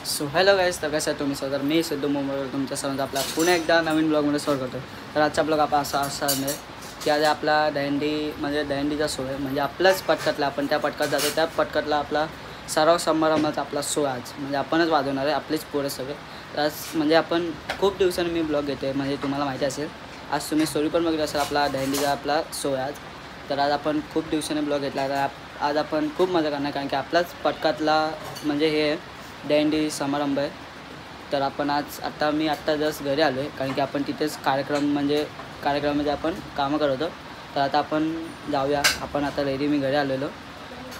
So hello guys, तर कसं आहे तुम्ही सर? मी सिद्धू मुंबईवर तुमच्या सर्वांचा आपला पुन्हा एकदा नवीन ब्लॉगमध्ये स्वागत करतो. तर आजचा ब्लॉग आपण असा आहे की आज आपला दहीहंडीचा शो आहे. म्हणजे आपलाच पटकातला, आपण त्या पटकात जातो, त्या पटकातला आपला सराव समारंभाचा आपला शो आज. म्हणजे आपणच वाजवणार आहे, आपलीच पोरं सगळे. तर आज म्हणजे आपण खूप दिवसांनी मी ब्लॉग घेतो आहे. म्हणजे तुम्हाला माहिती असेल, आज तुम्ही स्टोरी पण बघितलं असेल, आपला दहीहंडीचा आपला शो आहे आज. तर आज आपण खूप दिवसांनी ब्लॉग घेतला. तर आज आपण खूप मजा करणार, कारण की आपलाच पटकातला म्हणजे हे दहीहंडी समारंभ आहे. तर आपण मी आत्ता जस्ट घरी आलो आहे, कारण की आपण तिथेच कार्यक्रमामध्ये आपण कामं करत होतो. तर आता आपण जाऊया. आपण आता रेडी मी घरी आलेलो.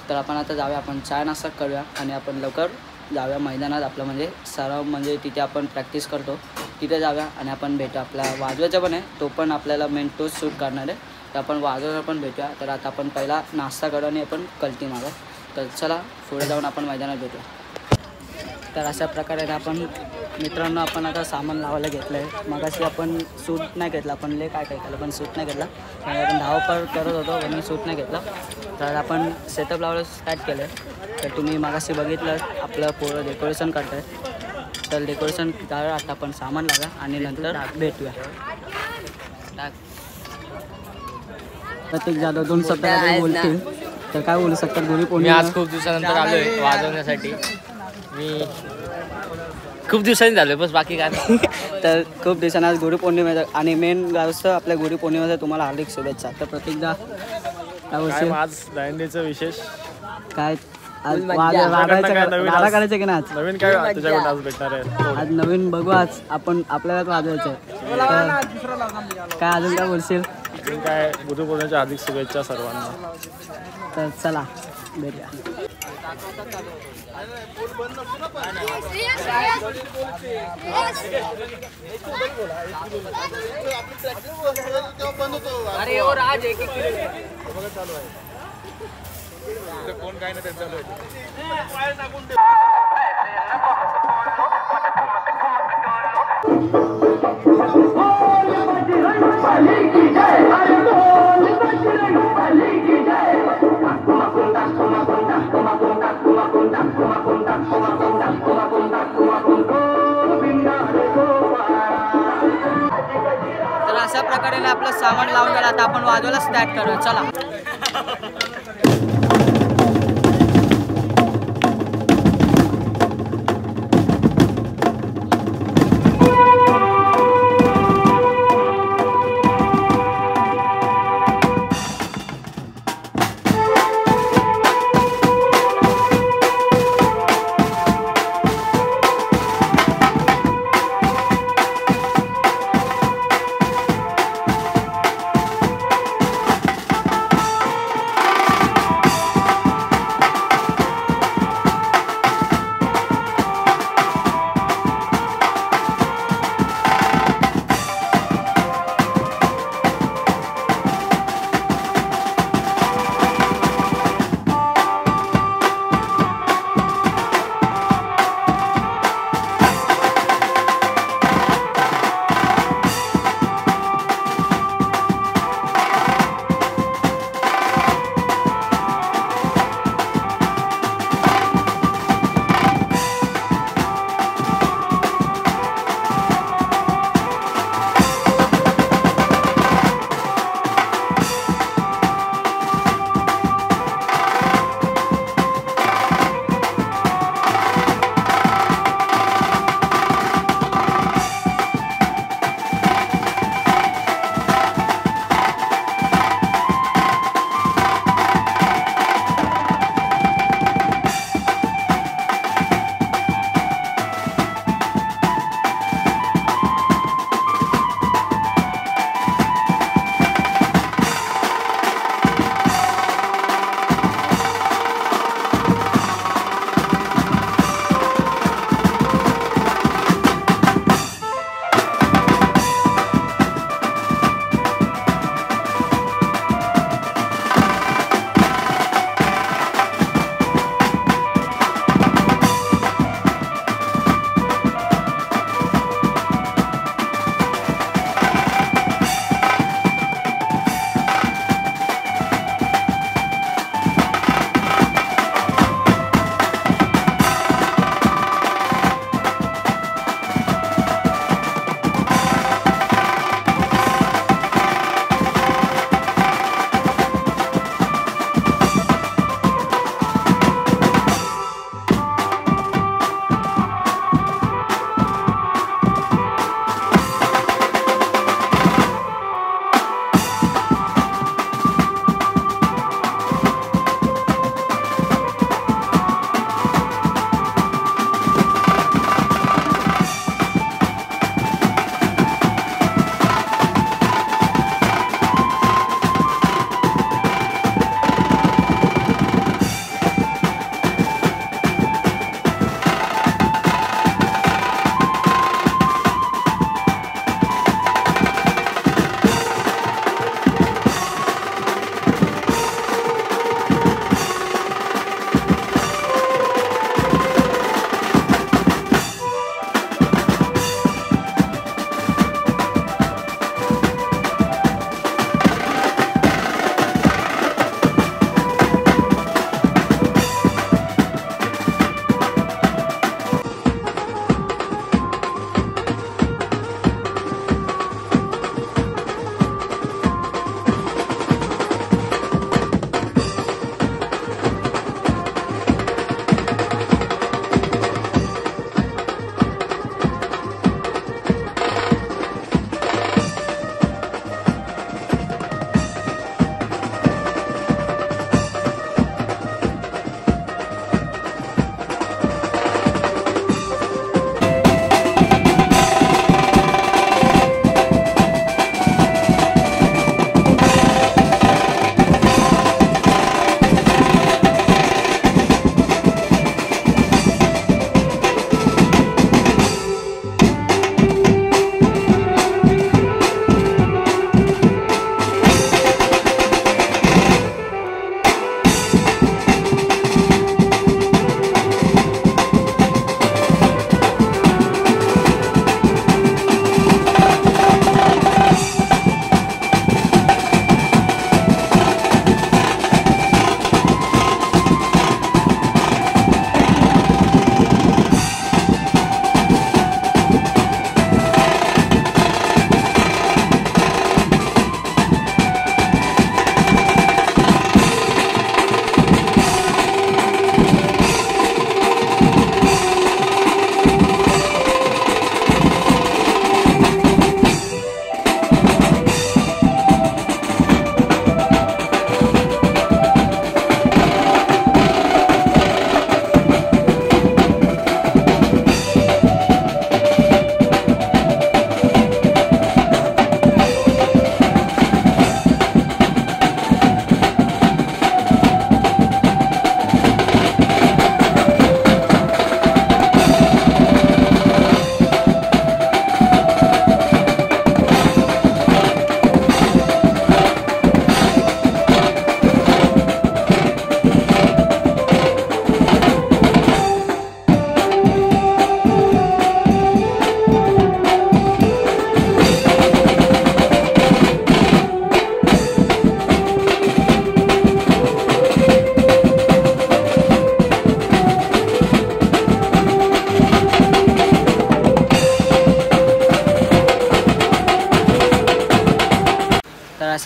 तर आपण आता जाऊया, आपण चहा नाश्ता करूया आणि आपण लवकर जाऊया मैदानात. आपलं म्हणजे सराव म्हणजे तिथे आपण प्रॅक्टिस करतो, तिथे जाऊया आणि आपण भेटू. आपला वाजवायचा पण आहे, तो पण आपल्याला मेन तोच शूट करणार आहे. तर आपण वाजवायला पण भेटूया. तर आता आपण पहिला नाश्ता करू आणि आपण कल्टी मागू. तर चला पुढे जाऊन आपण मैदानात भेटूया. तर अशा प्रकारे आपण मित्रांनो आपण आता सामान लावायला घेतलं आहे. मगाशी आपण सूट नाही घेतला, आपण काय केलं पण सूट नाही घेतला. आपण धावपळ करत होतो पण सूट नाही घेतला. तर आपण सेटअप लावायला स्टार्ट केलं आहे. तर तुम्ही मगाशी बघितलं आपलं पोरं डेकोरेशन करत आहे. तर डेकोरेशन झालं, आता आपण सामान लावा आणि नंतर भेटूया. प्रत्येक जाधव 2 शब्द बोलतील, तर काय बोलू शकतात? मी आज खूप दिवसानंतर आलोय वाजवण्यासाठी. मी खूप दिवसांनी झालोय, बस बाकी काय नाही. तर खूप दिवसांनी आज गुरुपौर्णिमेचा आणि मेन गावच आपल्या गुरुपौर्णिमेचा तुम्हाला हार्दिक शुभेच्छा. तर प्रत्येकदा काय आज दहीहंडीचं विशेष काय आज गाडा करायचं की नाही? आज नवीन काय तुझ्याकडे आज भेटणार आहे? आज नवीन बघू. आज आपण आपल्यालाच वाजवायचं आहे. काय अजून काय बोलशील? अजून काय गुरुपौर्णिमेच्या हार्दिक शुभेच्छा सर्वांना. तर चला भेटूया. अरे ओ राज एक कोण काय नाही त्यांचं तर अशा प्रकारे आपलं सामान लावून गेलं. आता आपण वाजवायला स्टार्ट करूया. चला.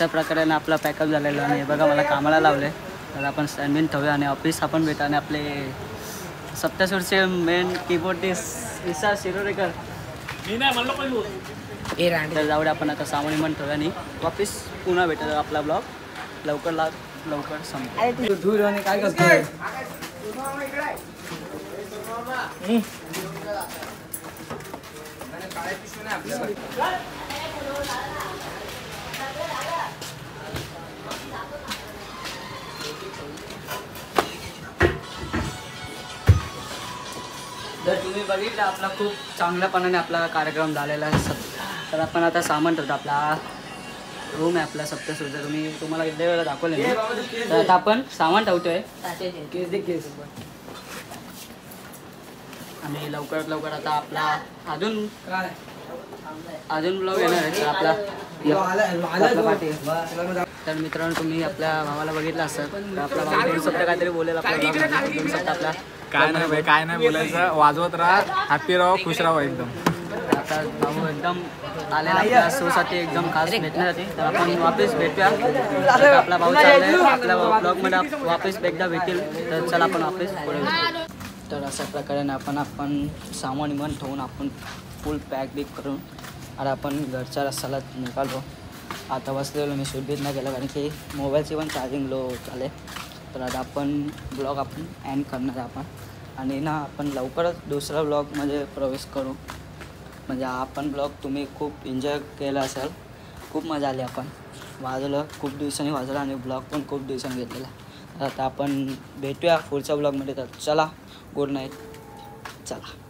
अशा प्रकारे आपला पॅकअप झालेला आणि बघा मला कामाला लावले. तर आपण स्टँडबिन ठेवूया आणि ऑफिस आपण भेटा आणि आपले सप्तसूरचे मेन कीबोर्डिस्ट विशाल शिरोडेकर तर जाऊ आपण आता सामान मन ठेवूया आणि वापिस पुन्हा भेटत आपला ब्लॉग लवकर संपतो. काय करतोय जर तुम्ही बघितलं आपला खूप चांगल्यापणाने आपला कार्यक्रम झालेला आहे. तर आपण आता सामान ठेवतो. आपला रूम आहे आपला सप्तसूरचा तुम्हाला किती वेळा दाखवलं नाही. तर आता आपण सामान ठेवतोय आणि लवकरात लवकर आता आपला अजून ब्लॉग येणार आहे. तर आपला पाठी तर मित्रांनो तुम्ही आपल्या भावाला बघितलं असतं तर आपला भाऊ 2 शब्द काहीतरी बोलेल आपला काय नाही बोलायचं. वाजवत राहा, हॅपी राहा, खुश राहा एकदम. आता भाऊ एकदम आलेला आपल्या शोसाठी एकदम खास भेटण्यासाठी. तर आपण वापस भेटूया. आपला भाऊ चाललाय आपल्या ब्लॉगमध्ये वापस एकदा भेटेल. तर चला आपण वापस पुढे भेटू. तर अशा प्रकारे आपण सामान मन ठेवून आपण फुल पॅक बिक करून आणि आपण घरच्या रस्त्याला निघालो. आता बसलेलो मी शूट बीट नाही केलं कारण की मोबाईलची पण चार्जिंग लो झाले. तर आता आपण ब्लॉग आपण एंड करणार आहे आपण आणि ना आपण लवकरच दुसऱ्या ब्लॉगमध्ये प्रवेश करू. म्हणजे आपण ब्लॉग तुम्ही खूप एन्जॉय केला असेल. खूप मजा आली. आपण वाजवलं खूप दिवसांनी वाजवलं आणि ब्लॉग पण खूप दिवसांनी घेतलेला. तर आता आपण भेटूया पुढच्या ब्लॉगमध्ये. तर चला गुड नाईट. चला.